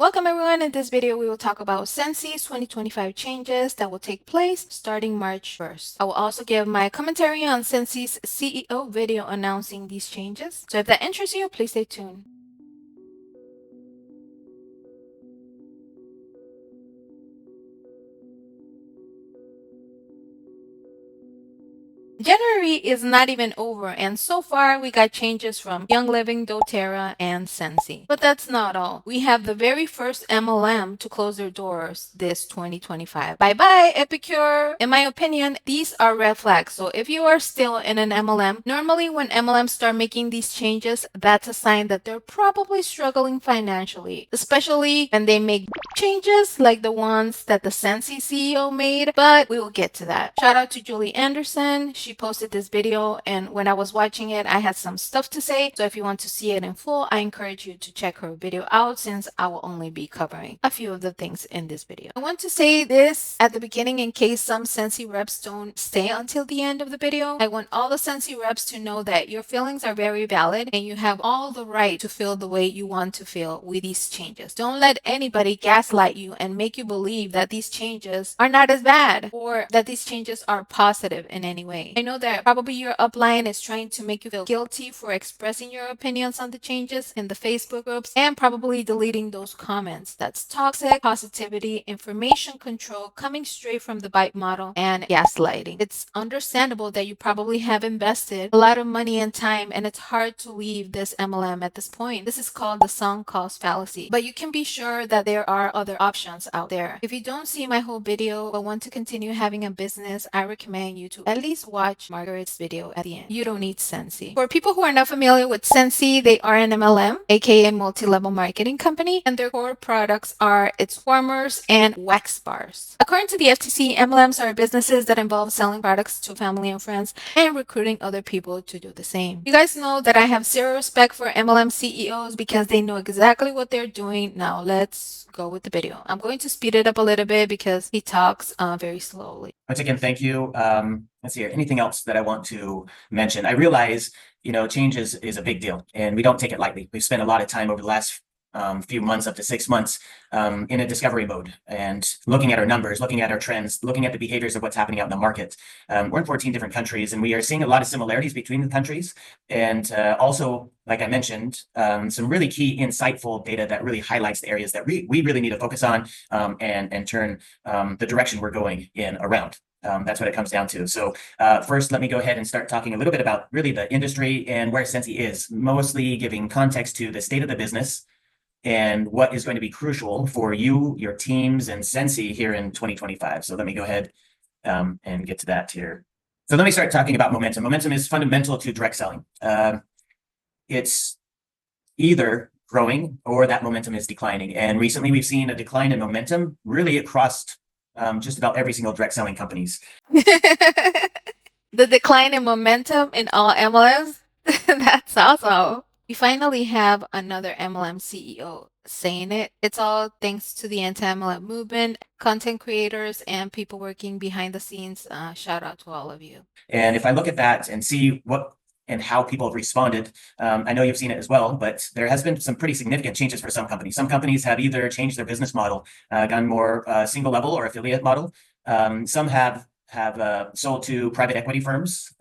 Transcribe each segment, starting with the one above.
Welcome everyone. In this video, we will talk about Scentsy's 2025 changes that will take place starting March 1st. I will also give my commentary on Scentsy's CEO video announcing these changes. So if that interests you, please stay tuned. January is not even over, and so far we got changes from Young Living, doTERRA, and Scentsy. But that's not all. We have the very first MLM to close their doors this 2025. Bye-bye, Epicure! In my opinion, these are red flags. So if you are still in an MLM, normally when MLMs start making these changes, that's a sign that they're probably struggling financially, especially when they make changes like the ones that the Scentsy CEO made, but we will get to that. Shout out to Julie Anderson. She posted this video, and when I was watching it, I had some stuff to say. So if you want to see it in full, I encourage you to check her video out since I will only be covering a few of the things in this video. I want to say this at the beginning in case some Scentsy reps don't stay until the end of the video. I want all the Scentsy reps to know that your feelings are very valid and you have all the right to feel the way you want to feel with these changes. Don't let anybody gaslight you and make you believe that these changes are not as bad or that these changes are positive in any way. I know that probably your upline is trying to make you feel guilty for expressing your opinions on the changes in the Facebook groups and probably deleting those comments. That's toxic positivity, information control coming straight from the bite model, and gaslighting. It's understandable that you probably have invested a lot of money and time, and it's hard to leave this MLM at this point. This is called the sunk cost fallacy, but you can be sure that there are other options out there. If you don't see my whole video but want to continue having a business, I recommend you to at least watch Margaret's video at the end. You don't need Scentsy. For people who are not familiar with Scentsy, they are an MLM, aka multi-level marketing company, and their core products are its warmers and wax bars. According to the FTC, MLMs are businesses that involve selling products to family and friends and recruiting other people to do the same. You guys know that I have zero respect for MLM CEOs because they know exactly what they're doing. Now let's go with the video. I'm going to speed it up a little bit because he talks very slowly. Once again, thank you. Let's see here. Anything else that I want to mention? I realize, change is a big deal and we don't take it lightly. We've spent a lot of time over the last few months, up to 6 months, in a discovery mode and looking at our numbers, looking at our trends, looking at the behaviors of what's happening out in the market. We're in 14 different countries and we are seeing a lot of similarities between the countries. And also, like I mentioned, some really key insightful data that really highlights the areas that we really need to focus on and turn the direction we're going in around. That's what it comes down to. So first, let me go ahead and start talking a little bit about really the industry and where Scentsy is, mostly giving context to the state of the business and what is going to be crucial for you, your teams, and Scentsy here in 2025. So let me go ahead and get to that here. So let me start talking about momentum. Momentum is fundamental to direct selling. It's either growing or that momentum is declining. And recently we've seen a decline in momentum really across just about every single direct selling companies. The decline in momentum in all MLMs? That's awesome. We finally have another MLM CEO saying it. It's all thanks to the anti-MLM movement, content creators, and people working behind the scenes. Shout out to all of you. And if I look at that and see what and how people have responded, I know you've seen it as well, but there has been some pretty significant changes for some companies. Some companies have either changed their business model, gone more single level or affiliate model. Some have sold to private equity firms.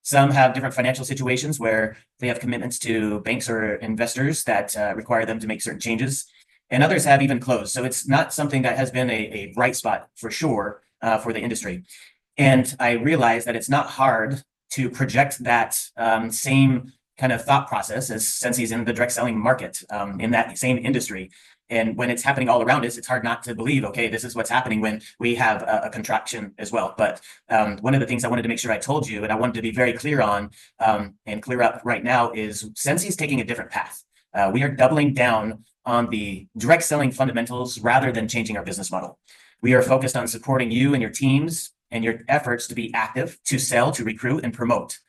Some have different financial situations where they have commitments to banks or investors that require them to make certain changes. And others have even closed. So it's not something that has been a bright spot for sure for the industry. And I realize that it's not hard to project that same kind of thought process as Scentsy's in the direct selling market in that same industry. And when it's happening all around us, it's hard not to believe, okay, this is what's happening when we have a contraction as well. But one of the things I wanted to make sure I told you, and I wanted to be very clear on and clear up right now, is Scentsy's taking a different path. We are doubling down on the direct selling fundamentals rather than changing our business model. We are focused on supporting you and your teams and your efforts to be active, to sell, to recruit, and promote.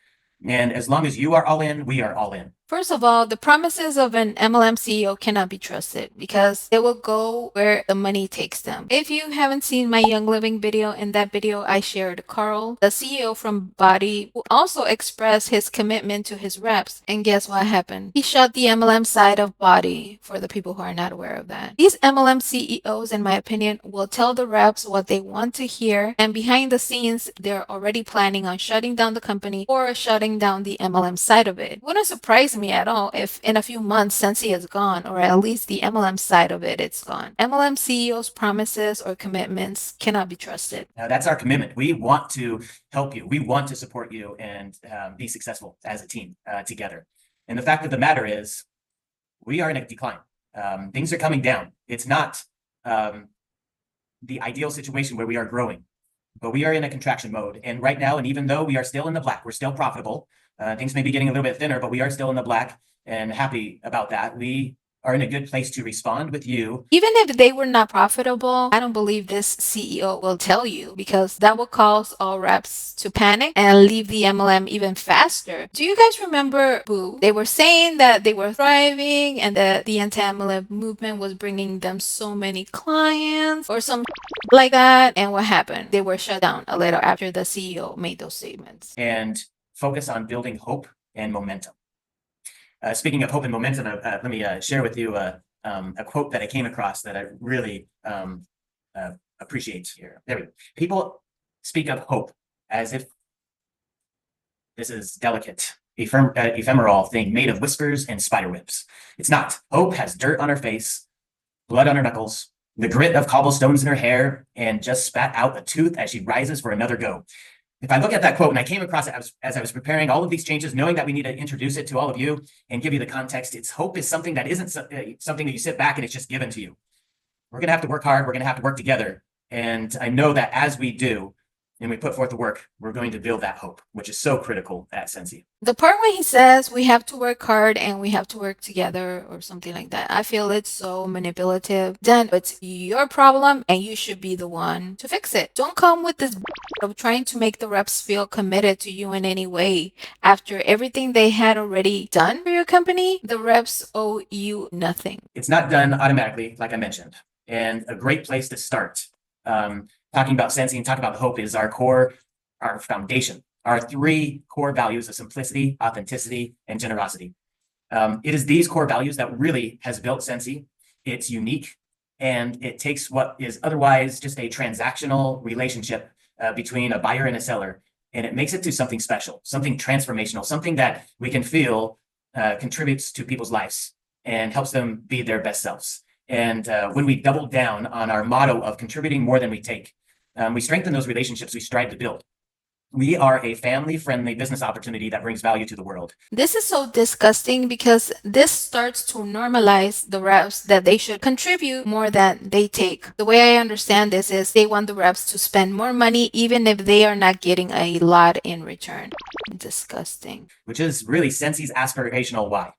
And as long as you are all in, we are all in. First of all, the promises of an MLM CEO cannot be trusted because they will go where the money takes them. If you haven't seen my Young Living video, in that video I shared Carl, the CEO from Body, who also expressed his commitment to his reps. And guess what happened? He shut the MLM side of Body, for the people who are not aware of that. These MLM CEOs, in my opinion, will tell the reps what they want to hear, and behind the scenes, they're already planning on shutting down the company or shutting down the MLM side of it. It wouldn't surprise me at all if in a few months Scentsy is gone, or at least the MLM side of it's gone. MLM CEOs' promises or commitments cannot be trusted. Now, that's our commitment. We want to help you. We want to support you and be successful as a team together. And the fact of the matter is, we are in a decline. Things are coming down. It's not the ideal situation where we are growing, but we are in a contraction mode. And right now, and even though we are still in the black, we're still profitable. Things may be getting a little bit thinner, but we are still in the black and happy about that. We are in a good place to respond with you. Even if they were not profitable, I don't believe this CEO will tell you, because that will cause all reps to panic and leave the MLM even faster. Do you guys remember Boo? They were saying that they were thriving and that the anti-MLM movement was bringing them so many clients or some like that. And what happened? They were shut down a little after the CEO made those statements. And focus on building hope and momentum. Speaking of hope and momentum, let me share with you a quote that I came across that I really appreciate here. There we go. People speak of hope as if this is delicate, ephemeral thing made of whispers and spider webs. It's not. Hope has dirt on her face, blood on her knuckles, the grit of cobblestones in her hair, and just spat out a tooth as she rises for another go. If I look at that quote, and I came across it as I was preparing all of these changes, knowing that we need to introduce it to all of you and give you the context, it's hope is something that isn't something that you sit back and it's just given to you. We're going to have to work hard. We're going to have to work together. And I know that as we do, and we put forth the work, we're going to build that hope, which is so critical at Scentsy. The part where he says we have to work hard and we have to work together or something like that, I feel it's so manipulative. Then it's your problem and you should be the one to fix it. Don't come with this of trying to make the reps feel committed to you in any way. After everything they had already done for your company, the reps owe you nothing. It's not done automatically, like I mentioned. And a great place to start talking about Scentsy and talking about hope is our core, our foundation, our 3 core values of simplicity, authenticity, and generosity. It is these core values that really has built Scentsy. It's unique, and it takes what is otherwise just a transactional relationship between a buyer and a seller, and it makes it to something special, something transformational, something that we can feel contributes to people's lives and helps them be their best selves. And when we double down on our motto of contributing more than we take, we strengthen those relationships we strive to build. We are a family-friendly business opportunity that brings value to the world. This is so disgusting because this starts to normalize the reps that they should contribute more than they take. The way I understand this is they want the reps to spend more money even if they are not getting a lot in return. Disgusting. Which is really Scentsy's aspirational why.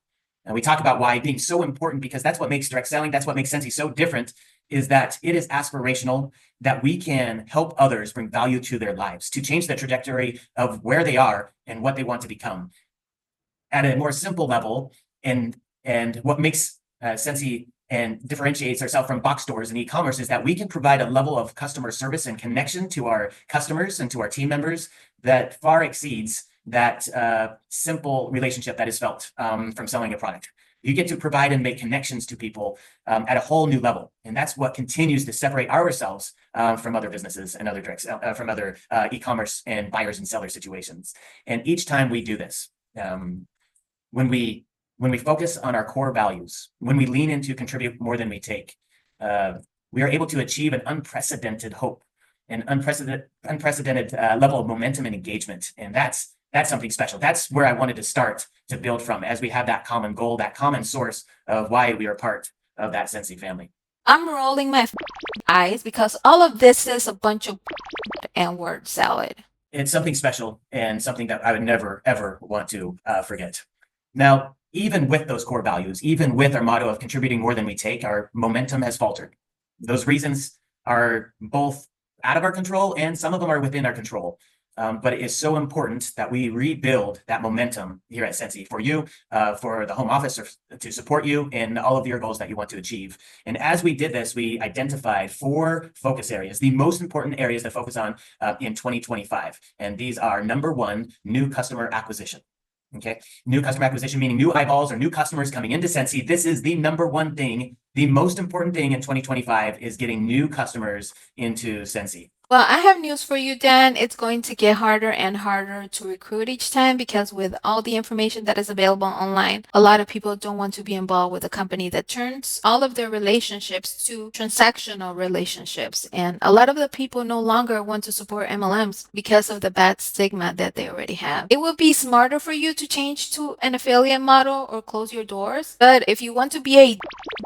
And we talk about why being so important because that's what makes direct selling, that's what makes Scentsy so different, is that it is aspirational, that we can help others bring value to their lives, to change the trajectory of where they are and what they want to become at a more simple level. And what makes Scentsy and differentiates ourselves from box stores and e-commerce is that we can provide a level of customer service and connection to our customers and to our team members that far exceeds that simple relationship that is felt from selling a product. You get to provide and make connections to people at a whole new level. And that's what continues to separate ourselves from other businesses and other directs, from other e-commerce and buyers and seller situations. And each time we do this, when we focus on our core values, when we lean into contribute more than we take, we are able to achieve an unprecedented hope, an unprecedented level of momentum and engagement. And that's something special. That's where I wanted to start to build from as we have that common goal, that common source of why we are part of that Scentsy family. I'm rolling my eyes because all of this is a bunch of and word salad. It's something special and something that I would never, ever want to forget. Now, even with those core values, even with our motto of contributing more than we take, our momentum has faltered. Those reasons are both out of our control and some of them are within our control. But it is so important that we rebuild that momentum here at Scentsy for you, for the home office, or to support you in all of your goals that you want to achieve. And as we did this, we identified 4 focus areas, the most important areas to focus on in 2025. And these are: number 1, new customer acquisition. Okay, new customer acquisition, meaning new eyeballs or new customers coming into Scentsy. This is the number 1 thing. The most important thing in 2025 is getting new customers into Scentsy. Well, I have news for you, Dan. It's going to get harder and harder to recruit each time because with all the information that is available online, a lot of people don't want to be involved with a company that turns all of their relationships to transactional relationships. And a lot of the people no longer want to support MLMs because of the bad stigma that they already have. It would be smarter for you to change to an affiliate model or close your doors. But if you want to be a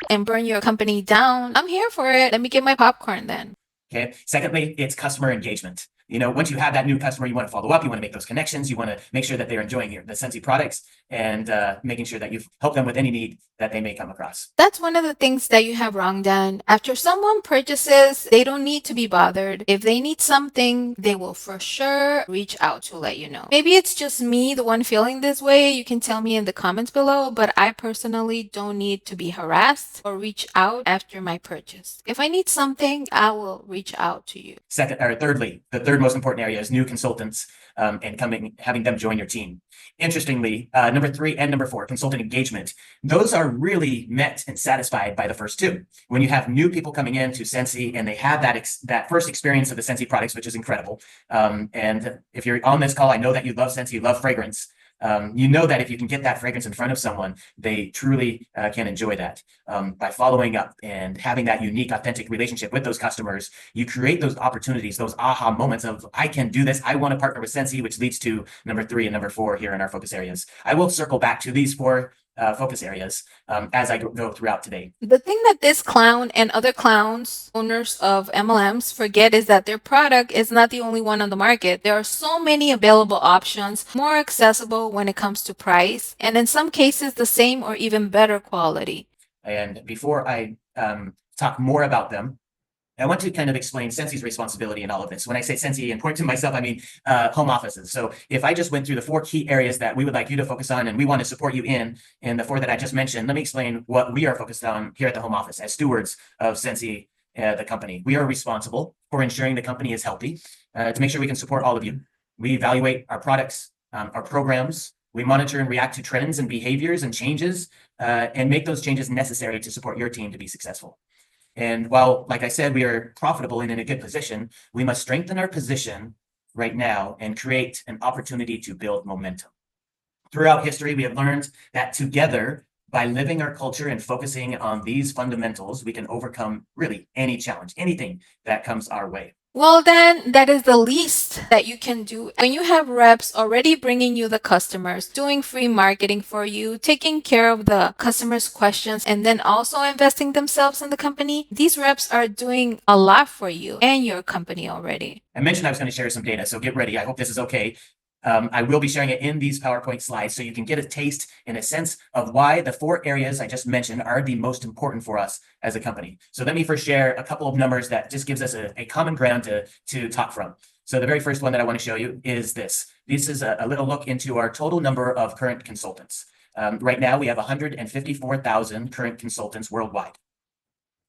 and burn your company down, I'm here for it. Let me get my popcorn then. Okay. Secondly, it's customer engagement. Once you have that new customer, you want to follow up, you want to make those connections, you want to make sure that they're enjoying the Scentsy products, and making sure that you've helped them with any need that they may come across. That's one of the things that you have wrong, Dan. After someone purchases, they don't need to be bothered. If they need something, they will for sure reach out to let you know. Maybe it's just me, the one feeling this way. You can tell me in the comments below, but I personally don't need to be harassed or reach out after my purchase. If I need something, I will reach out to you. Thirdly, the third most important area is new consultants, and having them join your team. Interestingly, number 3 and number 4, consultant engagement, those are really met and satisfied by the first 2. When you have new people coming into Scentsy and they have that first experience of the Scentsy products, which is incredible. And if you're on this call, I know that you love Scentsy, you love fragrance. You know that if you can get that fragrance in front of someone, they truly can enjoy that. By following up and having that unique, authentic relationship with those customers, you create those opportunities, those aha moments of, I can do this, I want to partner with Scentsy, which leads to number 3 and number 4 here in our focus areas. I will circle back to these 4 focus areas as I go throughout today. The thing that this clown and other clowns, owners of MLMs, forget is that their product is not the only one on the market. There are so many available options, more accessible when it comes to price, and in some cases, the same or even better quality. And before I talk more about them, I want to kind of explain Scentsy's responsibility in all of this. When I say Scentsy and point to myself, I mean home offices. So if I just went through the 4 key areas that we would like you to focus on and we want to support you in the 4 that I just mentioned, let me explain what we are focused on here at the home office as stewards of Scentsy, the company. We are responsible for ensuring the company is healthy, to make sure we can support all of you. We evaluate our products, our programs. We monitor and react to trends and behaviors and changes, and make those changes necessary to support your team to be successful. And while, like I said, we are profitable and in a good position, we must strengthen our position right now and create an opportunity to build momentum. Throughout history, we have learned that together, by living our culture and focusing on these fundamentals, we can overcome really any challenge, anything that comes our way. Well, then, that is the least that you can do. When you have reps already bringing you the customers, doing free marketing for you, taking care of the customers' questions, and then also investing themselves in the company, these reps are doing a lot for you and your company already. I mentioned I was going to share some data, so get ready. I hope this is okay. I will be sharing it in these PowerPoint slides so you can get a taste and a sense of why the 4 areas I just mentioned are the most important for us as a company. So let me first share a couple of numbers that just gives us a common ground to talk from. So the very first one that I want to show you is this. This is a little look into our total number of current consultants. Right now, we have 154,000 current consultants worldwide.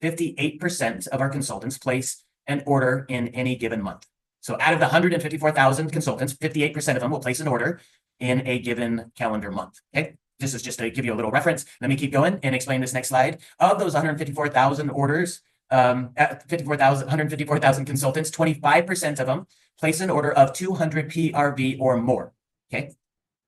58% of our consultants place an order in any given month. So out of the 154,000 consultants, 58% of them will place an order in a given calendar month. Okay, this is just to give you a little reference. Let me keep going and explain this next slide. Of those 154,000 orders, 154,000 consultants, 25% of them place an order of 200 PRV or more. Okay,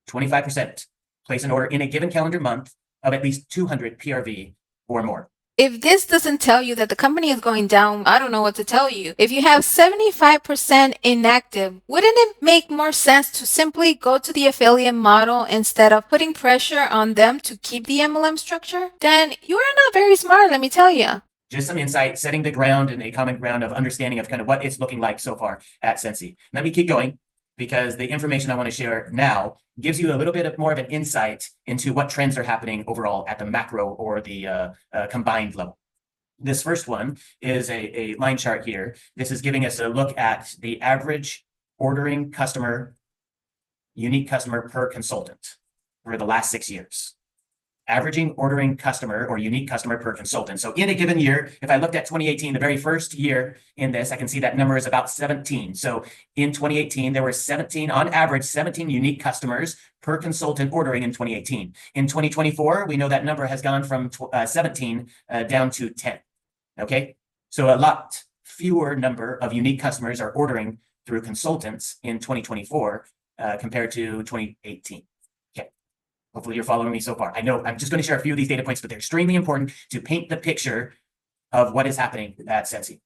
25% place an order in a given calendar month of at least 200 PRV or more. If this doesn't tell you that the company is going down, I don't know what to tell you. If you have 75% inactive, wouldn't it make more sense to simply go to the affiliate model instead of putting pressure on them to keep the MLM structure? Then you are not very smart, let me tell you. Just some insight, setting the ground and a common ground of understanding of kind of what it's looking like so far at Scentsy. Let me keep going, because the information I want to share now gives you a little bit more of an insight into what trends are happening overall at the macro or the combined level. This first one is a line chart here. This is giving us a look at the average ordering customer, unique customer per consultant for the last 6 years. Averaging ordering customer or unique customer per consultant. So in a given year, if I looked at 2018, the very first year in this, I can see that number is about 17. So in 2018, there were 17, on average, 17 unique customers per consultant ordering in 2018. In 2024, we know that number has gone from 17 down to 10. Okay, so a lot fewer number of unique customers are ordering through consultants in 2024 compared to 2018. Hopefully you're following me so far. I know I'm just going to share a few of these data points, but they're extremely important to paint the picture of what is happening at Scentsy.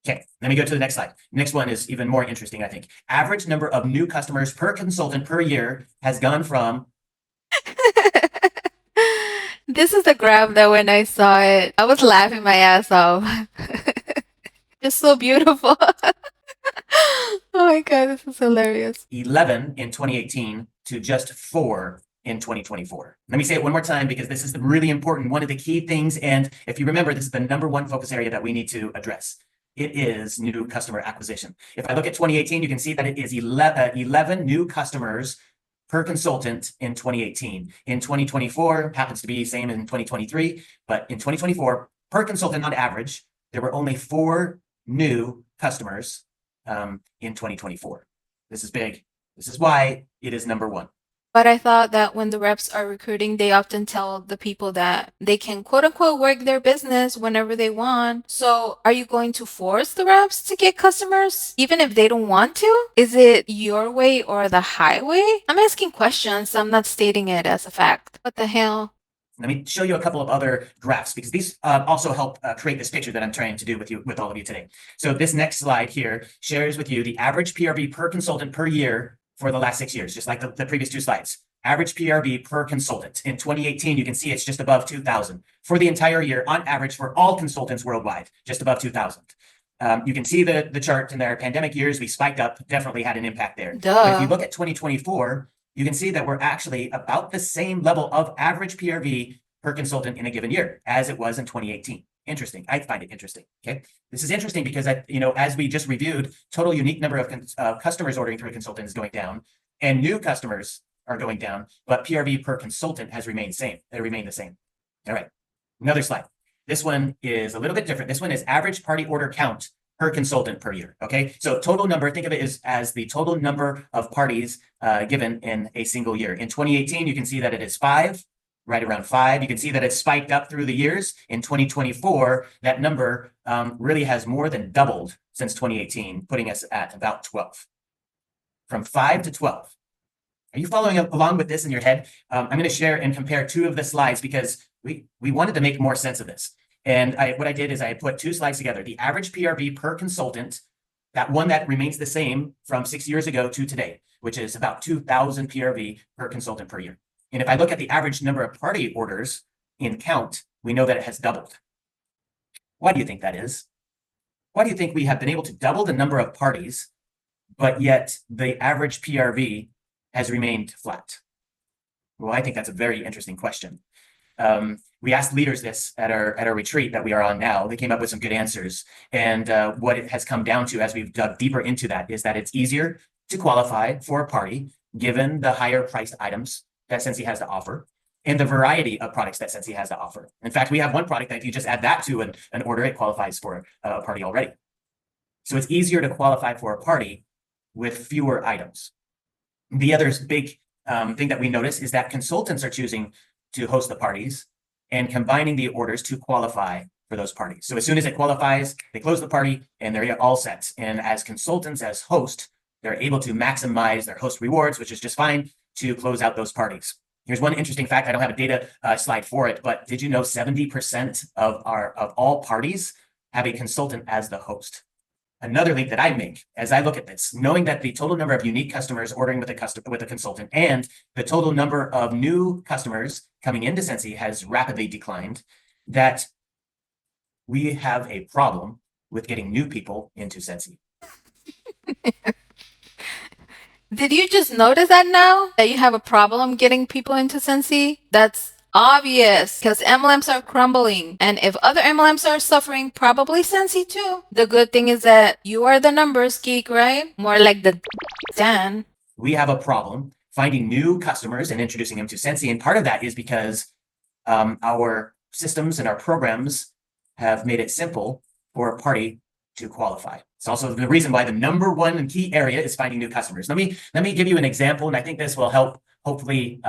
Okay, let me go to the next slide. Next one is even more interesting, I think. Average number of new customers per consultant per year has gone from... This is the graph that when I saw it, I was laughing my ass off. Just so beautiful. Oh my God, this is hilarious. 11 in 2018 to just 4 in 2024. Let me say it one more time because this is really important. One of the key things, and if you remember, this is the number one focus area that we need to address. It is new customer acquisition. If I look at 2018, you can see that it is 11 new customers per consultant in 2018. In 2024, happens to be the same in 2023, but in 2024, per consultant on average, there were only 4 new customers in 2024. This is big. This is why it is number one. But I thought that when the reps are recruiting, they often tell the people that they can quote unquote work their business whenever they want. So are you going to force the reps to get customers even if they don't want to? Is it your way or the highway? I'm asking questions. I'm not stating it as a fact. What the hell? Let me show you a couple of other graphs because these also help create this picture that I'm trying to do with all of you today. So this next slide here shares with you the average PRV per consultant per year for the last 6 years, just like the previous 2 slides. Average PRV per consultant. In 2018, you can see it's just above 2,000. For the entire year, on average, for all consultants worldwide, just above 2,000. You can see the chart in their pandemic years, we spiked up, definitely had an impact there. But if you look at 2024, you can see that we're actually about the same level of average PRV per consultant in a given year as it was in 2018. Interesting. I find it interesting. Okay. This is interesting because as we just reviewed, total unique number of customers ordering through a consultant is going down and new customers are going down, but PRV per consultant has remained same. They remain the same. All right. Another slide. This one is a little bit different. This one is average party order count per consultant per year. Okay. So total number, think of it as the total number of parties given in a single year. In 2018, you can see that it is 5. Right around 5. You can see that it's spiked up through the years. In 2024, that number really has more than doubled since 2018, putting us at about 12. From 5 to 12. Are you following along with this in your head? I'm going to share and compare 2 of the slides because we wanted to make more sense of this. And what I did is I put 2 slides together. The average PRV per consultant, that one that remains the same from 6 years ago to today, which is about 2,000 PRV per consultant per year. And if I look at the average number of party orders in count, we know that it has doubled. Why do you think that is? Why do you think we have been able to double the number of parties, but yet the average PRV has remained flat? Well, I think that's a very interesting question. We asked leaders this at our retreat that we are on now. They came up with some good answers. And what it has come down to as we've dug deeper into that is that it's easier to qualify for a party given the higher priced items that Scentsy has to offer and the variety of products that Scentsy has to offer. In fact, we have one product that if you just add that to an order, it qualifies for a party already. So it's easier to qualify for a party with fewer items. The other big thing that we notice is that consultants are choosing to host the parties and combining the orders to qualify for those parties. So as soon as it qualifies, they close the party and they're all set. And as consultants, as host, they're able to maximize their host rewards, which is just fine, to close out those parties. Here's one interesting fact. I don't have a data slide for it, but did you know 70% of all parties have a consultant as the host? Another link that I make as I look at this, knowing that the total number of unique customers ordering with a consultant and the total number of new customers coming into Scentsy has rapidly declined, that we have a problem with getting new people into Scentsy. Did you just notice that now? That you have a problem getting people into Scentsy? That's Obvious, because MLMs are crumbling. And if other MLMs are suffering, probably Scentsy too. The good thing is that you are the numbers geek, right? More like the Dan. We have a problem finding new customers and introducing them to Scentsy. And part of that is because our systems and our programs have made it simple for a party to qualify. It's also the reason why the number one and key area is finding new customers. Let me give you an example, and I think this will help hopefully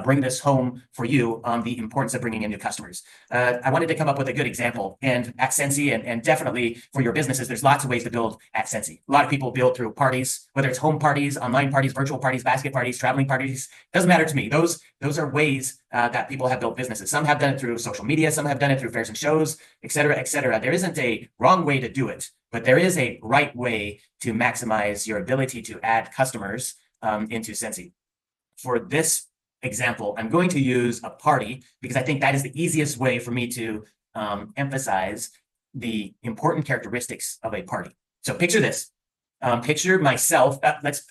bring this home for you on the importance of bringing in new customers. I wanted to come up with a good example, and at Scentsy, and definitely for your businesses, there's lots of ways to build at Scentsy. A lot of people build through parties, whether it's home parties, online parties, virtual parties, basket parties, traveling parties. Doesn't matter to me. Those are ways that people have built businesses. Some have done it through social media, some have done it through fairs and shows, et cetera, et cetera. There isn't a wrong way to do it, but there is a right way to maximize your ability to add customers into Scentsy. For this example, I'm going to use a party because I think that is the easiest way for me to emphasize the important characteristics of a party. So picture this. Picture myself. Let's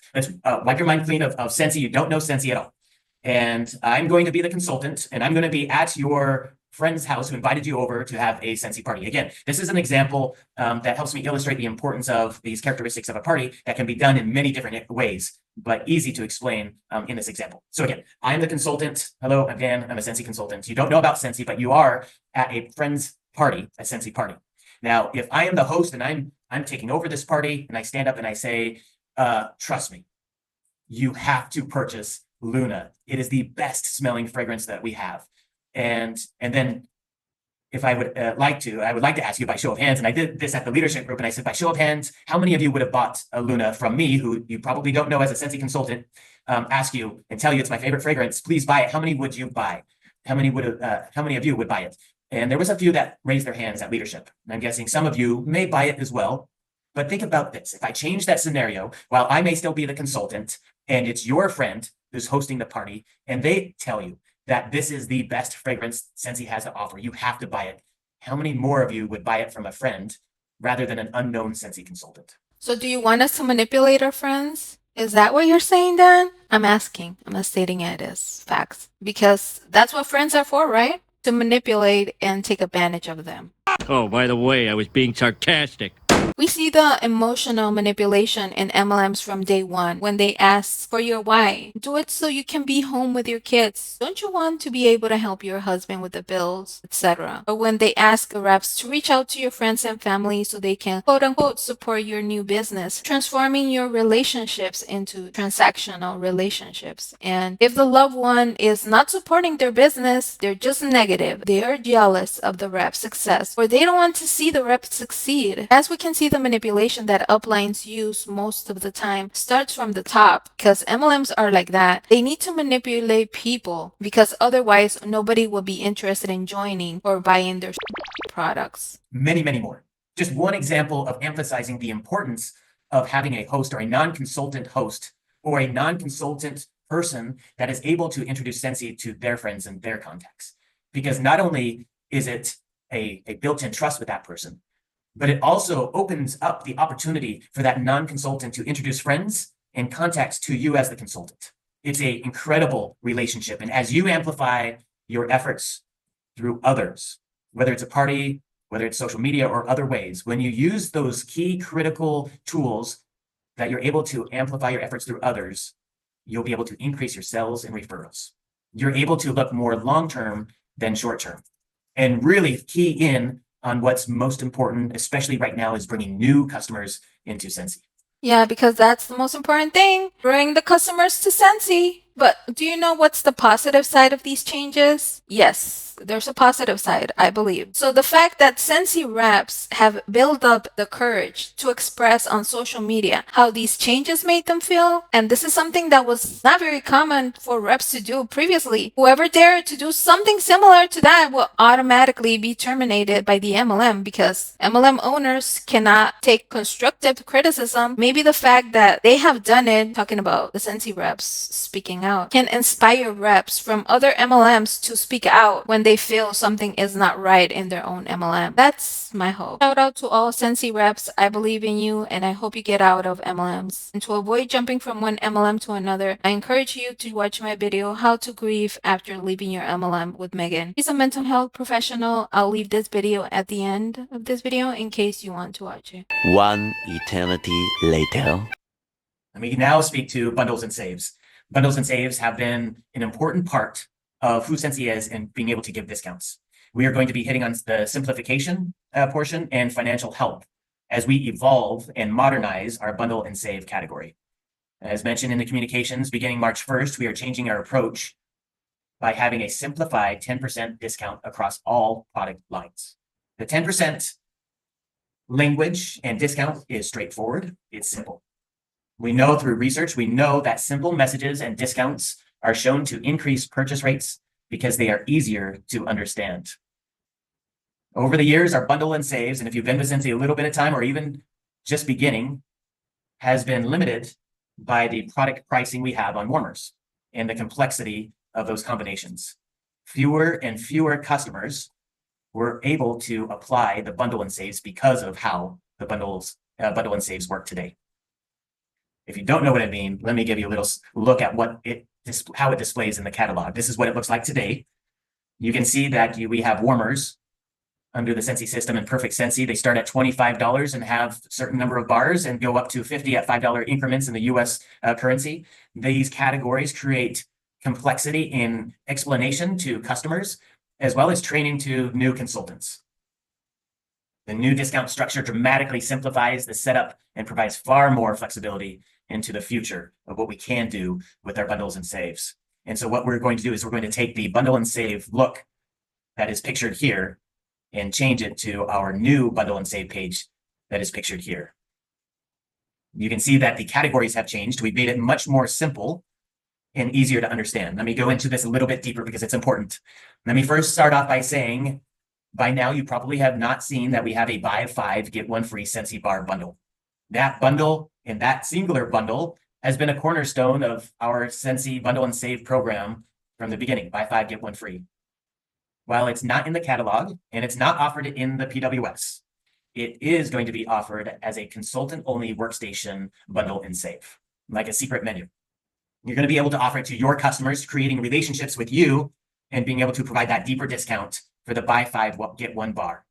wipe your mind clean of Scentsy. You don't know Scentsy at all. And I'm going to be the consultant, and I'm going to be at your friend's house who invited you over to have a Scentsy party. Again, this is an example that helps me illustrate the importance of these characteristics of a party that can be done in many different ways, but easy to explain in this example. So again, I'm the consultant. Hello, again, I'm a Scentsy consultant. You don't know about Scentsy, but you are at a friend's party, a Scentsy party. Now, if I am the host and I'm taking over this party and I stand up and I say, trust me, you have to purchase Luna. It is the best smelling fragrance that we have. And then if I would like to ask you by show of hands, and I did this at the leadership group, and I said, by show of hands, how many of you would have bought a Luna from me, who you probably don't know as a Scentsy consultant, ask you and tell you it's my favorite fragrance, please buy it. How many would you buy? How many of you would buy it? And there was a few that raised their hands at leadership. And I'm guessing some of you may buy it as well. But think about this. If I change that scenario, while I may still be the consultant, and it's your friend who's hosting the party, and they tell you that this is the best fragrance Scentsy has to offer, you have to buy it. How many more of you would buy it from a friend rather than an unknown Scentsy consultant? So do you want us to manipulate our friends? Is that what you're saying, Dan? I'm asking. I'm not stating it as facts. Because that's what friends are for, right? To manipulate and take advantage of them. Oh, by the way, I was being sarcastic. We see the emotional manipulation in MLMs from day one when they ask for your why. Do it so you can be home with your kids. Don't you want to be able to help your husband with the bills, etc.? Or when they ask the reps to reach out to your friends and family so they can quote unquote support your new business, transforming your relationships into transactional relationships. And if the loved one is not supporting their business, they're just negative. They are jealous of the rep's success, or they don't want to see the rep succeed. As we can see, the manipulation that uplines use most of the time starts from the top, because MLMs are like that. They need to manipulate people because otherwise nobody will be interested in joining or buying their products. Many, many more. Just one example of emphasizing the importance of having a host or a non-consultant host or a non-consultant person that is able to introduce Scentsy to their friends and their contacts. Because not only is it a built-in trust with that person, but it also opens up the opportunity for that non-consultant to introduce friends and contacts to you as the consultant. It's an incredible relationship. And as you amplify your efforts through others, whether it's a party, whether it's social media or other ways, when you use those key critical tools that you're able to amplify your efforts through others, you'll be able to increase your sales and referrals. You're able to look more long-term than short-term, and really key in on what's most important, especially right now, is bringing new customers into Scentsy. Yeah, because that's the most important thing. Bring the customers to Scentsy. But do you know what's the positive side of these changes? Yes, there's a positive side, I believe. So the fact that Scentsy reps have built up the courage to express on social media how these changes made them feel, and this is something that was not very common for reps to do previously. Whoever dared to do something similar to that will automatically be terminated by the MLM, because MLM owners cannot take constructive criticism. Maybe the fact that they have done it, talking about the Scentsy reps speaking out can inspire reps from other MLMs to speak out when they feel something is not right in their own MLM. That's my hope. Shout out to all Scentsy reps. I believe in you and I hope you get out of MLMs. And to avoid jumping from one MLM to another, I encourage you to watch my video, How to Grieve After Leaving Your MLM with Megan. She's a mental health professional. I'll leave this video at the end of this video in case you want to watch it. One eternity later. Let me now speak to bundles and saves. Bundles and saves have been an important part of who Scentsy is and being able to give discounts. We are going to be hitting on the simplification portion and financial help as we evolve and modernize our bundle and save category. As mentioned in the communications, beginning March 1st, we are changing our approach by having a simplified 10% discount across all product lines. The 10% language and discount is straightforward. It's simple. We know through research, we know that simple messages and discounts are shown to increase purchase rates because they are easier to understand. Over the years, our bundle and saves, and if you've been with Scentsy a little bit of time or even just beginning, has been limited by the product pricing we have on warmers and the complexity of those combinations. Fewer and fewer customers were able to apply the bundle and saves because of how the bundle and saves work today. If you don't know what I mean, let me give you a little look at how it displays in the catalog. This is what it looks like today. You can see that we have warmers under the Scentsy system in Perfect Scentsy. They start at $25 and have a certain number of bars and go up to 50 at $5 increments in the US currency. These categories create complexity in explanation to customers, as well as training to new consultants. The new discount structure dramatically simplifies the setup and provides far more flexibility into the future of what we can do with our bundles and saves. And so what we're going to do is we're going to take the bundle and save look that is pictured here and change it to our new bundle and save page that is pictured here. You can see that the categories have changed. We've made it much more simple and easier to understand. Let me go into this a little bit deeper because it's important. Let me first start off by saying, by now you probably have not seen that we have a buy 5, get 1 free Scentsy bar bundle. That bundle and that singular bundle has been a cornerstone of our Scentsy bundle and save program from the beginning, buy 5, get 1 free. While it's not in the catalog and it's not offered in the PWS, it is going to be offered as a consultant-only workstation bundle and save, like a secret menu. You're going to be able to offer it to your customers, creating relationships with you and being able to provide that deeper discount for the buy 5, get 1 bar.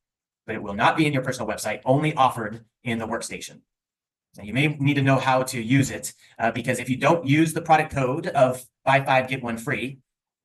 But it will not be in your personal website, only offered in the workstation. Now, you may need to know how to use it because if you don't use the product code of buy 5, get 1 free,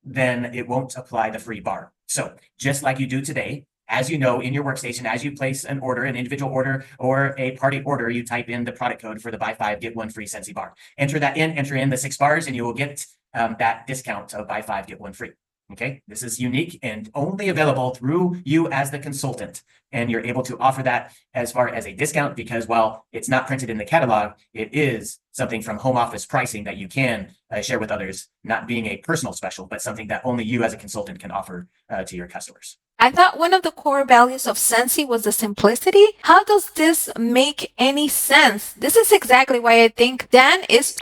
then it won't apply the free bar. So just like you do today, as you know, in your workstation, as you place an order, an individual order or a party order, you type in the product code for the buy 5, get 1 free Scentsy bar. Enter in the 6 bars, and you will get that discount of buy 5, get 1 free. Okay, this is unique and only available through you as the consultant. And you're able to offer that as far as a discount because while it's not printed in the catalog, it is something from home office pricing that you can share with others, not being a personal special, but something that only you as a consultant can offer to your customers. I thought one of the core values of Scentsy was the simplicity. How does this make any sense? This is exactly why I think Dan is.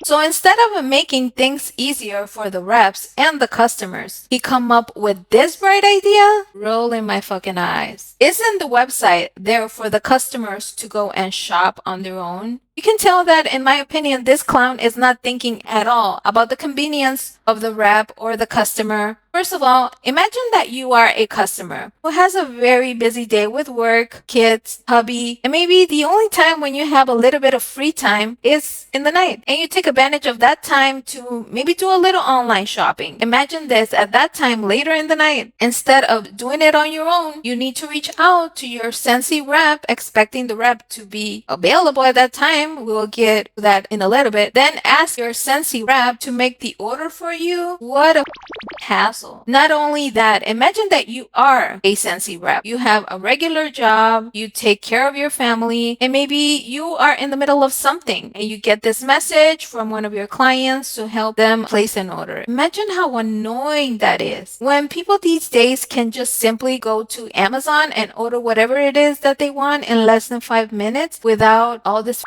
So instead of making things easier for the reps and the customers, he come up with this bright idea? Rolling my fucking eyes. Isn't the website there for the customers to go and shop on their own? You can tell that, in my opinion, this clown is not thinking at all about the convenience of the rep or the customer. First of all, imagine that you are a customer who has a very busy day with work, kids, hubby, and maybe the only time when you have a little bit of free time is in the night. And you take advantage of that time to maybe do a little online shopping. Imagine this at that time later in the night. Instead of doing it on your own, you need to reach out to your Scentsy rep, expecting the rep to be available at that time. We will get to that in a little bit. Then ask your Scentsy rep to make the order for you. What a hassle. Not only that, imagine that you are a Scentsy rep. You have a regular job, you take care of your family, and maybe you are in the middle of something and you get this message from one of your clients to help them place an order. Imagine how annoying that is when people these days can just simply go to Amazon and order whatever it is that they want in less than 5 minutes without all this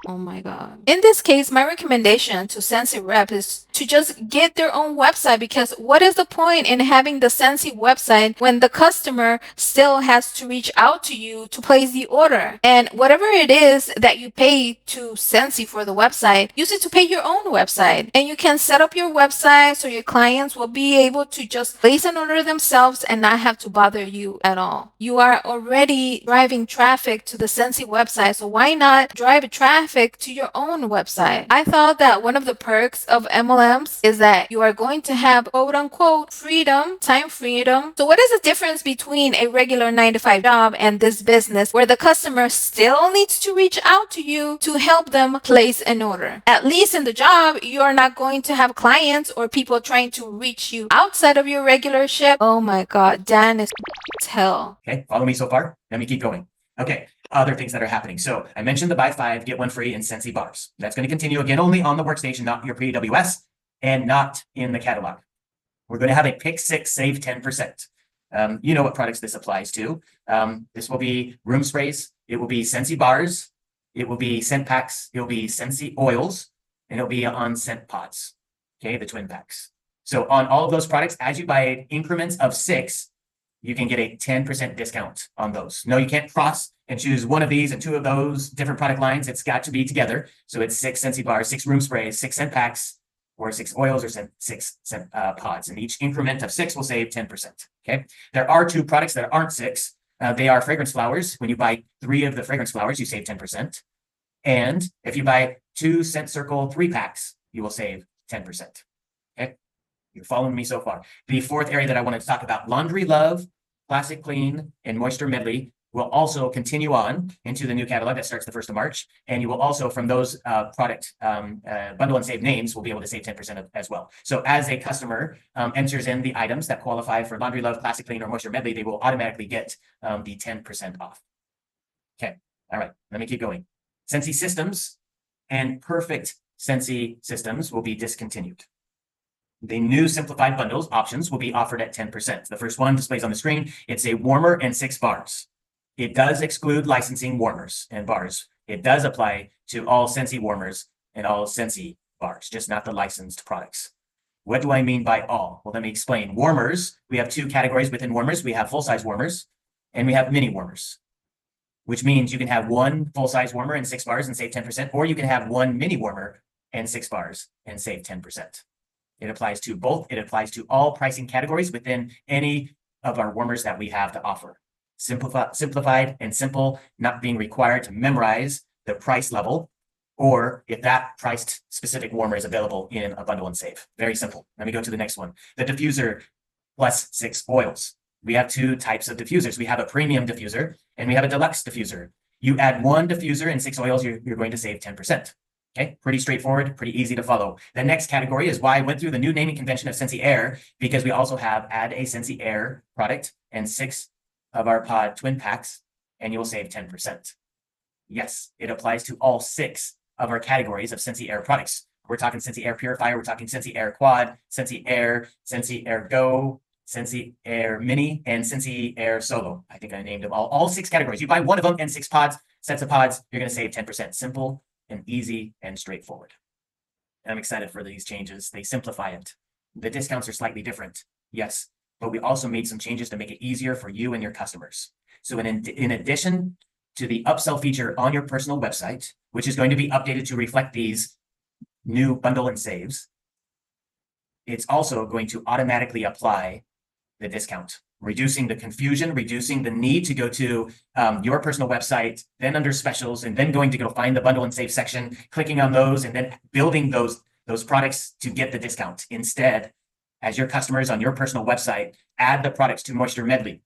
Oh my God. In this case, my recommendation to Scentsy rep is to just get their own website, because what is the point in having the Scentsy website when the customer still has to reach out to you to place the order? And whatever it is that you pay to Scentsy for the website, use it to pay your own website. And you can set up your website so your clients will be able to just place an order themselves and not have to bother you at all. You are already driving traffic to the Scentsy website, so why not drive traffic to your own website? I thought that one of the perks of MLMs is that you are going to have quote unquote freedom, time freedom. So what is the difference between a regular 9-to-5 job and this business where the customer still needs to reach out to you to help them place an order? At least in the job, you are not going to have clients or people trying to reach you outside of your regular shift. Oh my God, Dan is hell. Okay, follow me so far? Let me keep going. Okay, other things that are happening. So I mentioned the buy 5, get 1 free in Scentsy bars. That's going to continue again only on the workstation, not your PWS, and not in the catalog. We're going to have a pick 6, save 10%. You know what products this applies to. This will be room sprays. It will be Scentsy bars. It will be scent packs. It will be Scentsy oils, and it'll be on scent pods. Okay, the twin packs. So on all of those products, as you buy increments of 6, you can get a 10% discount on those. No, you can't cross and choose one of these and 2 of those different product lines. It's got to be together. So it's 6 Scentsy bars, 6 room sprays, 6 scent packs, or 6 oils, or 6 scent pods. And each increment of 6 will save 10%. Okay. There are 2 products that aren't 6. They are fragrance flowers. When you buy 3 of the fragrance flowers, you save 10%. And if you buy 2 Scent Circle 3 packs, you will save 10%. Okay. You're following me so far. The 4th area that I wanted to talk about, Laundry Love, Classic Clean, and Moisture Medley, will also continue on into the new catalog that starts the 1st of March. And you will also, from those product bundle and save names, will be able to save 10% as well. So as a customer enters in the items that qualify for Laundry Love, Classic Clean, or Moisture Medley, they will automatically get the 10% off. Okay. All right. Let me keep going. Scentsy Systems and Perfect Scentsy Systems will be discontinued. The new simplified bundles options will be offered at 10%. The first one displays on the screen. It's a warmer and 6 bars. It does exclude licensing warmers and bars. It does apply to all Scentsy warmers and all Scentsy bars, just not the licensed products. What do I mean by all? Well, let me explain. Warmers, we have 2 categories within warmers. We have full-size warmers and we have mini warmers, which means you can have 1 full-size warmer and 6 bars and save 10%, or you can have 1 mini warmer and 6 bars and save 10%. It applies to both. It applies to all pricing categories within any of our warmers that we have to offer. Simplified and simple, not being required to memorize the price level, or if that priced specific warmer is available in a bundle and save. Very simple. Let me go to the next one. The diffuser plus 6 oils. We have 2 types of diffusers. We have a premium diffuser and we have a deluxe diffuser. You add 1 diffuser and 6 oils, you're going to save 10%. Okay, pretty straightforward, pretty easy to follow. The next category is why I went through the new naming convention of Scentsy Air, because we also have add a Scentsy Air product and 6 of our pod twin packs, and you will save 10%. Yes, it applies to all 6 of our categories of Scentsy Air products. We're talking Scentsy Air Purifier, we're talking Scentsy Air Quad, Scentsy Air Go, Scentsy Air Mini, and Scentsy Air Solo. I think I named them all 6 categories. You buy one of them and 6 pods, sets of pods, you're going to save 10%. Simple and easy and straightforward. And I'm excited for these changes. They simplify it. The discounts are slightly different, yes, but we also made some changes to make it easier for you and your customers. So in addition to the upsell feature on your personal website, which is going to be updated to reflect these new bundle and saves, it's also going to automatically apply the discount, reducing the confusion, reducing the need to go to your personal website, then under specials, and then going to go find the bundle and save section, clicking on those, and then building those products to get the discount. Instead, as your customers on your personal website, add the products to Moisture Medley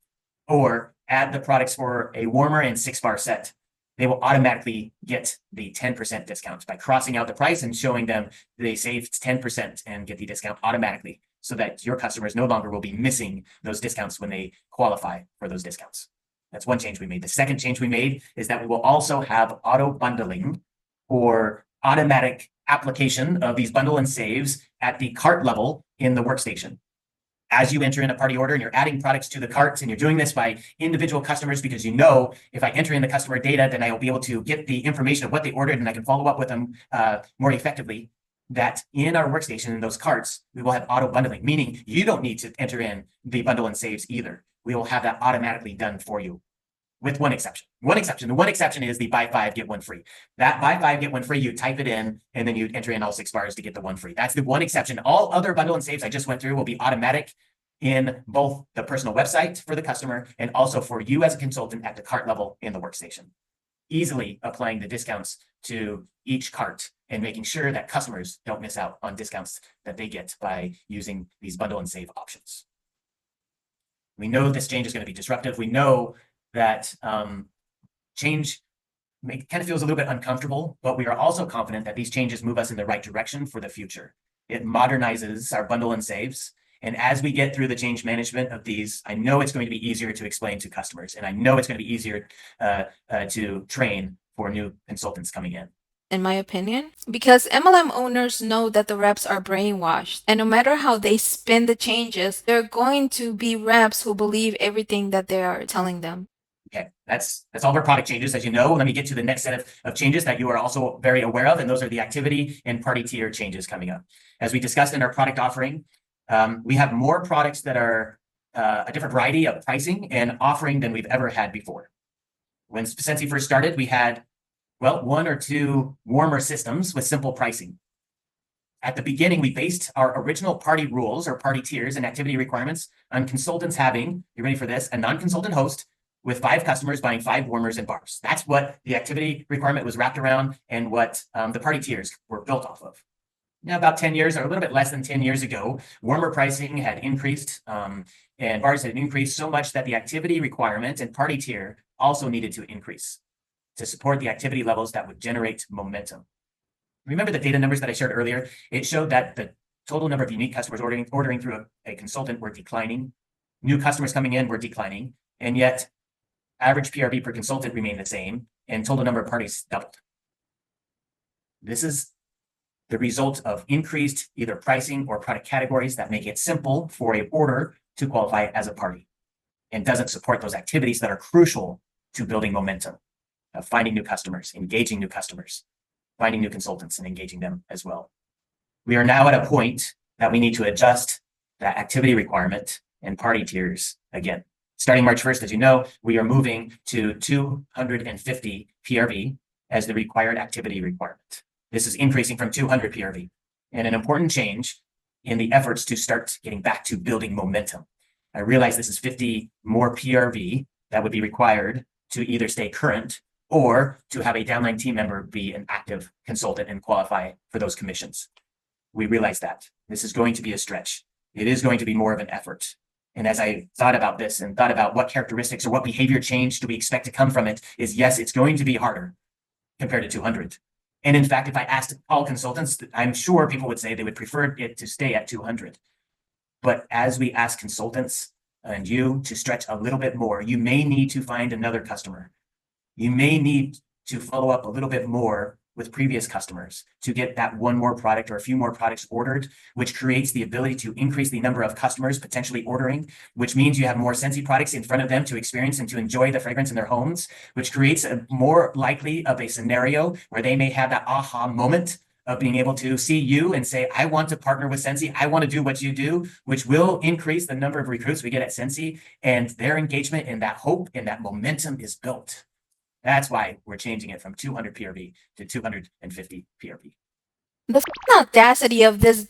or add the products for a warmer and 6-bar set, they will automatically get the 10% discount by crossing out the price and showing them they saved 10% and get the discount automatically, so that your customers no longer will be missing those discounts when they qualify for those discounts. That's one change we made. The second change we made is that we will also have auto bundling or automatic application of these bundle and saves at the cart level in the workstation. as you enter in a party order and you're adding products to the carts, and you're doing this by individual customers, because you know if I enter in the customer data, then I will be able to get the information of what they ordered and I can follow up with them more effectively. That in our workstation, in those carts, we will have auto bundling, meaning you don't need to enter in the bundle and saves either. We will have that automatically done for you, with one exception. The one exception is the buy 5, get 1 free. That buy 5, get 1 free, you type it in, and then you enter in all 6 bars to get the 1 free. That's the one exception. All other bundle and saves I just went through will be automatic in both the personal website for the customer and also for you as a consultant at the cart level in the workstation. Easily applying the discounts to each cart and making sure that customers don't miss out on discounts that they get by using these bundle and save options. We know this change is going to be disruptive. We know that change kind of feels a little bit uncomfortable, but we are also confident that these changes move us in the right direction for the future. It modernizes our bundle and saves. And as we get through the change management of these, I know it's going to be easier to explain to customers, and I know it's going to be easier to train for new consultants coming in my opinion, because MLM owners know that the reps are brainwashed, and no matter how they spin the changes, there are going to be reps who believe everything that they are telling them. Okay, that's all of our product changes. As you know, let me get to the next set of changes that you are also very aware of, and those are the activity and party tier changes coming up. As we discussed in our product offering, we have more products that are a different variety of pricing and offering than we've ever had before. When Scentsy first started, we had, well, 1 or 2 warmer systems with simple pricing. At the beginning, we based our original party rules or party tiers and activity requirements on consultants having, you ready for this, a non-consultant host with 5 customers buying 5 warmers and bars. That's what the activity requirement was wrapped around and what the party tiers were built off of. Now, about 10 years or a little bit less than 10 years ago, warmer pricing had increased and bars had increased so much that the activity requirement and party tier also needed to increase to support the activity levels that would generate momentum. Remember the data numbers that I shared earlier? It showed that the total number of unique customers ordering through a consultant were declining. New customers coming in were declining, and yet average PRV per consultant remained the same, and total number of parties doubled. This is the result of increased either pricing or product categories that make it simple for a order to qualify as a party and doesn't support those activities that are crucial to building momentum, of finding new customers, engaging new customers, finding new consultants and engaging them as well. We are now at a point that we need to adjust that activity requirement and party tiers again. Starting March 1st, as you know, we are moving to 250 PRV as the required activity requirement. This is increasing from 200 PRV, and an important change in the efforts to start getting back to building momentum. I realize this is 50 more PRV that would be required to either stay current or to have a downline team member be an active consultant and qualify for those commissions. We realize that this is going to be a stretch. It is going to be more of an effort. And as I thought about this and thought about what characteristics or what behavior change do we expect to come from it, is yes, it's going to be harder compared to 200. And in fact, if I asked all consultants, I'm sure people would say they would prefer it to stay at 200. But as we ask consultants and you to stretch a little bit more, you may need to find another customer. You may need to follow up a little bit more with previous customers to get that 1 more product or a few more products ordered, which creates the ability to increase the number of customers potentially ordering, which means you have more Scentsy products in front of them to experience and to enjoy the fragrance in their homes, which creates a more likely of a scenario where they may have that aha moment of being able to see you and say, I want to partner with Scentsy. I want to do what you do, which will increase the number of recruits we get at Scentsy, and their engagement and that hope and that momentum is built. That's why we're changing it from 200 PRV to 250 PRV. The audacity of this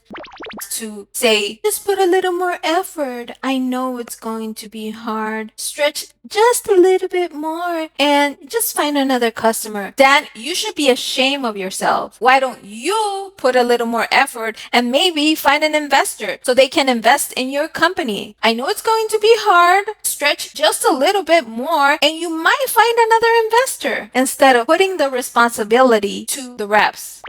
to say, just put a little more effort. I know it's going to be hard. Stretch just a little bit more and just find another customer. Dan, you should be ashamed of yourself. Why don't you put a little more effort and maybe find an investor so they can invest in your company? I know it's going to be hard. Stretch just a little bit more and you might find another investor instead of putting the responsibility to the reps.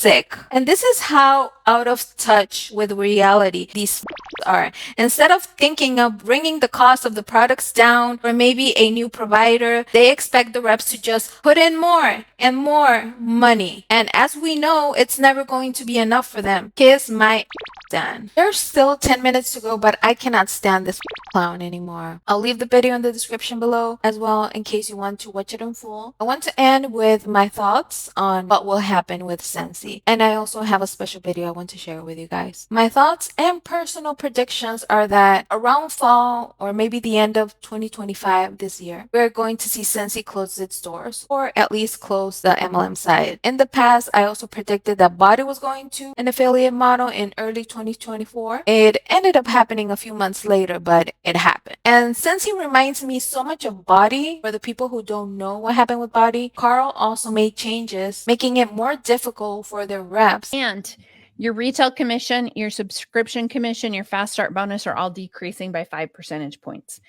sick. And this is how out of touch with reality these are. Instead of thinking of bringing the cost of the products down or maybe a new provider, they expect the reps to just put in more and more money. And as we know, it's never going to be enough for them. Kiss my Dan. There's still 10 minutes to go, but I cannot stand this clown anymore. I'll leave the video in the description below as well in case you want to watch it in full. I want to end with my thoughts on what will happen with Scentsy. And I also have a special video I want to share with you guys. My thoughts and personal predictions are that around fall or maybe the end of 2025 this year, we're going to see Scentsy close its doors or at least close the MLM side. In the past, I also predicted that Body was going to an affiliate model in early 2024. It ended up happening a few months later, but it happened. And Scentsy reminds me so much of Body. For the people who don't know what happened with Body, Carl also made changes, making it more difficult for their reps. And your retail commission, your subscription commission, your fast start bonus are all decreasing by 5 percentage points.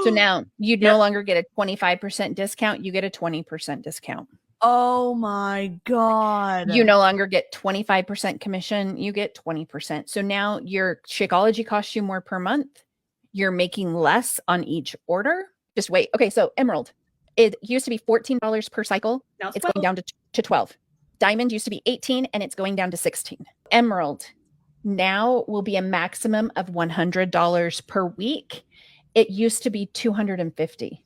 So now you no longer get a 25% discount, you get a 20% discount. Oh my God. You no longer get 25% commission, you get 20%. So now your Shakeology costs you more per month. You're making less on each order. Just wait. Okay, so Emerald, it used to be $14 per cycle. Now It's going down to 12. Diamond used to be 18 and it's going down to 16. Emerald now will be a maximum of $100 per week. It used to be 250.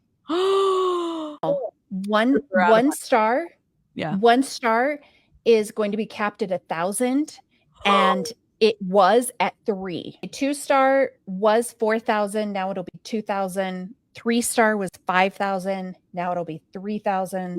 One star. Yeah. 1 star is going to be capped at 1,000 and it was at 3. A 2-star was 4,000. Now it'll be 2,000. 3-star was 5,000. Now it'll be 3,000.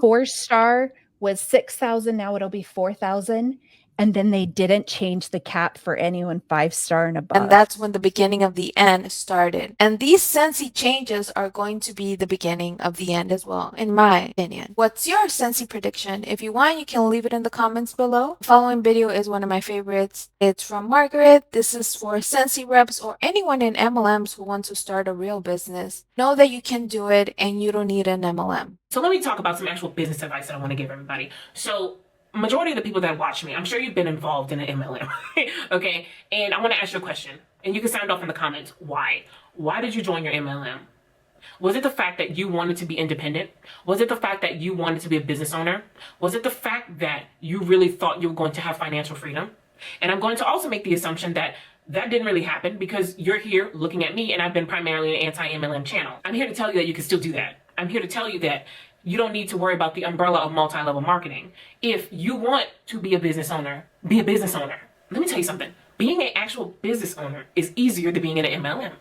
4-star was 6,000. Now it'll be 4,000. And then they didn't change the cap for anyone 5-star and above. And that's when the beginning of the end started. And these Scentsy changes are going to be the beginning of the end as well, in my opinion. What's your Scentsy prediction? If you want, you can leave it in the comments below. The following video is one of my favorites. It's from Margaret. This is for Scentsy reps or anyone in MLMs who want to start a real business. Know that you can do it and you don't need an MLM. So let me talk about some actual business advice that I want to give everybody. So majority of the people that watch me, I'm sure you've been involved in an MLM, okay? And I want to ask you a question, and you can sound off in the comments. Why? Why did you join your MLM? Was it the fact that you wanted to be independent? Was it the fact that you wanted to be a business owner? Was it the fact that you really thought you were going to have financial freedom? And I'm going to also make the assumption that that didn't really happen because you're here looking at me and I've been primarily an anti-MLM channel. I'm here to tell you that you can still do that. I'm here to tell you that you don't need to worry about the umbrella of multi-level marketing. If you want to be a business owner, be a business owner. Let me tell you something. Being an actual business owner is easier than being in an MLM.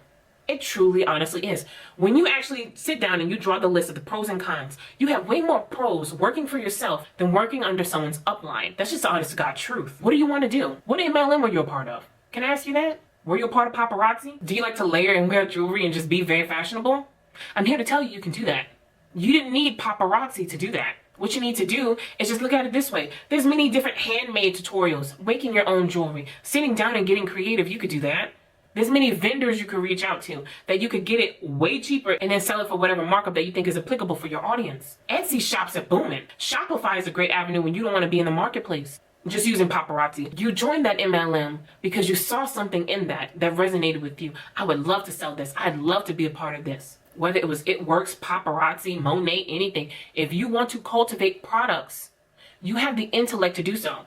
It truly, honestly is. When you actually sit down and you draw the list of the pros and cons, you have way more pros working for yourself than working under someone's upline. That's just the honest to God truth. What do you want to do? What MLM were you a part of? Can I ask you that? Were you a part of paparazzi? Do you like to layer and wear jewelry and just be very fashionable? I'm here to tell you you can do that. You didn't need paparazzi to do that. What you need to do is just look at it this way. There's many different handmade tutorials, making your own jewelry, sitting down and getting creative. You could do that. There's many vendors you could reach out to that you could get it way cheaper and then sell it for whatever markup that you think is applicable for your audience. Etsy shops are booming. Shopify is a great avenue when you don't want to be in the marketplace. Just using paparazzi. You joined that MLM because you saw something in that resonated with you. I would love to sell this. I'd love to be a part of this. Whether it was It Works, paparazzi, Monet, anything. If you want to cultivate products, you have the intellect to do so.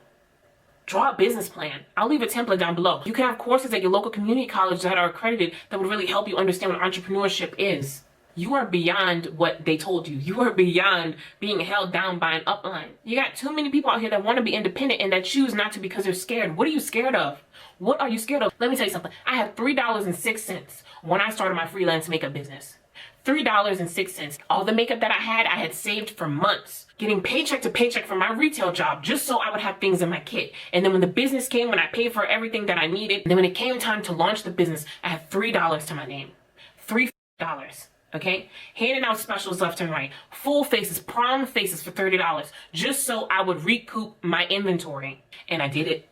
Draw a business plan. I'll leave a template down below. You can have courses at your local community college that are accredited that would really help you understand what entrepreneurship is. You are beyond what they told you. You are beyond being held down by an upline. You got too many people out here that want to be independent and that choose not to because they're scared. What are you scared of? What are you scared of? Let me tell you something. I had $3.06 when I started my freelance makeup business. $3.06. All the makeup that I had saved for months, getting paycheck to paycheck from my retail job just so I would have things in my kit. And then when the business came, when I paid for everything that I needed, and then when it came time to launch the business, I had $3 to my name. $3. Okay? Handing out specials left and right. Full faces, prom faces for $30 just so I would recoup my inventory. And I did it.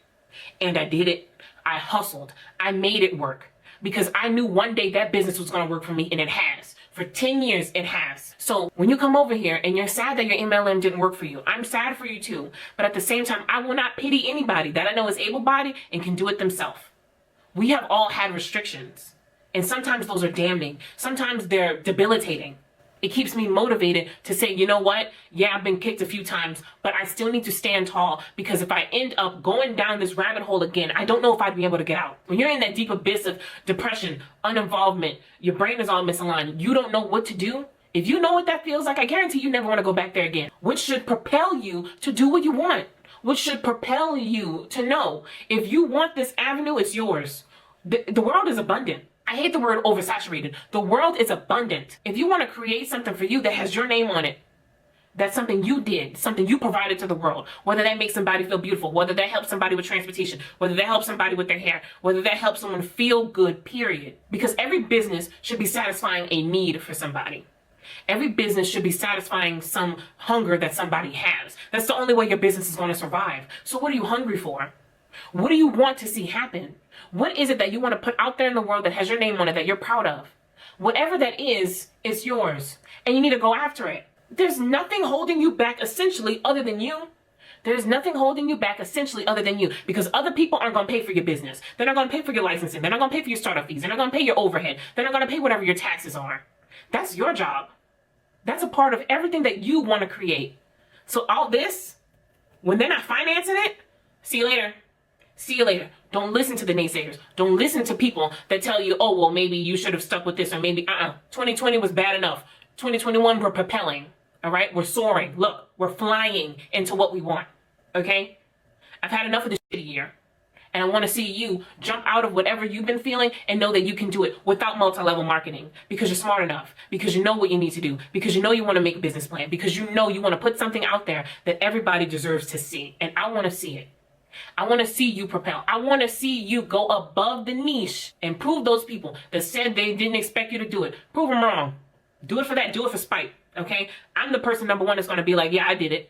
And I did it. I hustled. I made it work because I knew one day that business was going to work for me, and it has. For 10 years, it has. So when you come over here and you're sad that your MLM didn't work for you, I'm sad for you too. But at the same time, I will not pity anybody that I know is able-bodied and can do it themselves. We have all had restrictions. And sometimes those are damning. Sometimes they're debilitating. It keeps me motivated to say, you know what? Yeah, I've been kicked a few times, but I still need to stand tall, because if I end up going down this rabbit hole again, I don't know if I'd be able to get out. When you're in that deep abyss of depression, uninvolvement, your brain is all misaligned, you don't know what to do. If you know what that feels like, I guarantee you never want to go back there again. Which should propel you to do what you want. Which should propel you to know, if you want this avenue, it's yours. The world is abundant. I hate the word oversaturated. The world is abundant. If you want to create something for you that has your name on it, that's something you did, something you provided to the world, whether that makes somebody feel beautiful, whether that helps somebody with transportation, whether that helps somebody with their hair, whether that helps someone feel good, period. Because every business should be satisfying a need for somebody. Every business should be satisfying some hunger that somebody has. That's the only way your business is going to survive. So what are you hungry for? What do you want to see happen? What is it that you want to put out there in the world that has your name on it, that you're proud of? Whatever that is, it's yours. And you need to go after it. There's nothing holding you back essentially other than you. There's nothing holding you back essentially other than you, because other people aren't going to pay for your business. They're not going to pay for your licensing. They're not going to pay for your startup fees. They're not going to pay your overhead. They're not going to pay whatever your taxes are. That's your job. That's a part of everything that you want to create. So all this, when they're not financing it, see you later. See you later. Don't listen to the naysayers. Don't listen to people that tell you, oh, well, maybe you should have stuck with this, or maybe, 2020 was bad enough. 2021, we're propelling. All right? We're soaring. Look, we're flying into what we want. Okay? I've had enough of this shitty year. And I want to see you jump out of whatever you've been feeling and know that you can do it without multi-level marketing, because you're smart enough, because you know what you need to do, because you know you want to make a business plan, because you know you want to put something out there that everybody deserves to see. And I want to see it. I want to see you propel. I want to see you go above the niche and prove those people that said they didn't expect you to do it. Prove them wrong. Do it for that. Do it for spite. Okay? I'm the person, number one, that's going to be like, yeah, I did it.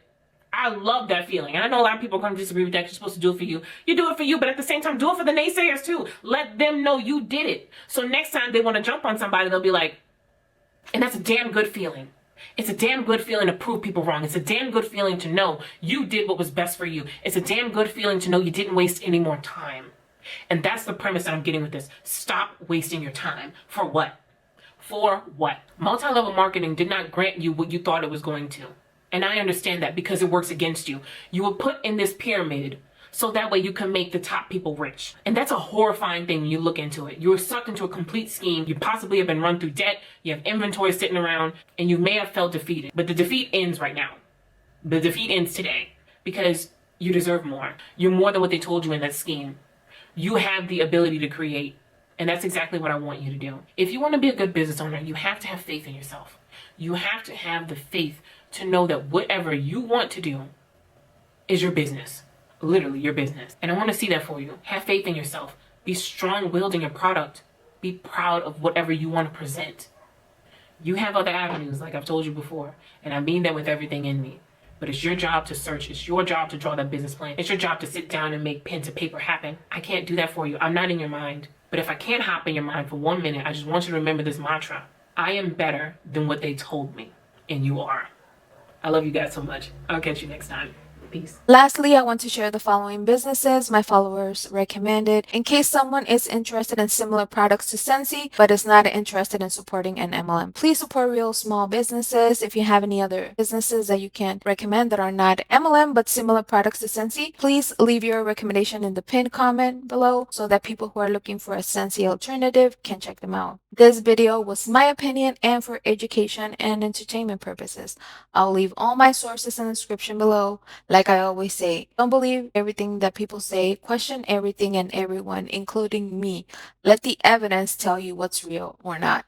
I love that feeling. And I know a lot of people are going to disagree with that. You're supposed to do it for you. You do it for you, but at the same time, do it for the naysayers too. Let them know you did it. So next time they want to jump on somebody, they'll be like, and that's a damn good feeling. It's a damn good feeling to prove people wrong. It's a damn good feeling to know you did what was best for you. It's a damn good feeling to know you didn't waste any more time. And that's the premise that I'm getting with this. Stop wasting your time. For what? For what? Multi-level marketing did not grant you what you thought it was going to. And I understand that, because it works against you. You were put in this pyramid so that way you can make the top people rich. And that's a horrifying thing when you look into it. You were sucked into a complete scheme. You possibly have been run through debt. You have inventory sitting around, and you may have felt defeated. But the defeat ends right now. The defeat ends today, because you deserve more. You're more than what they told you in that scheme. You have the ability to create. And that's exactly what I want you to do. If you want to be a good business owner, you have to have faith in yourself. You have to have the faith to know that whatever you want to do is your business. Literally your business. And I want to see that for you. Have faith in yourself. Be strong-willed in your product. Be proud of whatever you want to present. You have other avenues, like I've told you before. And I mean that with everything in me. But it's your job to search. It's your job to draw that business plan. It's your job to sit down and make pen to paper happen. I can't do that for you. I'm not in your mind. But if I can't hop in your mind for 1 minute, I just want you to remember this mantra. I am better than what they told me. And you are. I love you guys so much. I'll catch you next time. Peace. Lastly, I want to share the following businesses my followers recommended in case someone is interested in similar products to Scentsy but is not interested in supporting an MLM. Please support real small businesses. If you have any other businesses that you can recommend that are not MLM but similar products to Scentsy, please leave your recommendation in the pinned comment below so that people who are looking for a Scentsy alternative can check them out. This video was my opinion and for education and entertainment purposes. I'll leave all my sources in the description below. Like I always say, don't believe everything that people say. Question everything and everyone, including me. Let the evidence tell you what's real or not.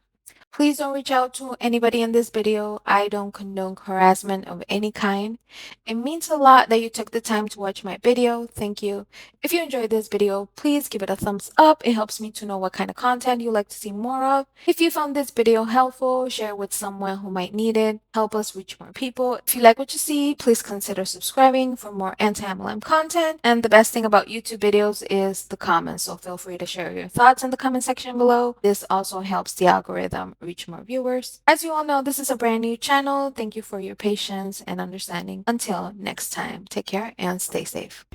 Please don't reach out to anybody in this video. I don't condone harassment of any kind. It means a lot that you took the time to watch my video. Thank you. If you enjoyed this video, please give it a thumbs up. It helps me to know what kind of content you like to see more of. If you found this video helpful, share it with someone who might need it. Help us reach more people. If you like what you see, please consider subscribing for more anti-MLM content. And the best thing about YouTube videos is the comments, so feel free to share your thoughts in the comment section below. This also helps the algorithm reach more viewers. As you all know, this is a brand new channel. Thank you for your patience and understanding. Until next time, take care and stay safe.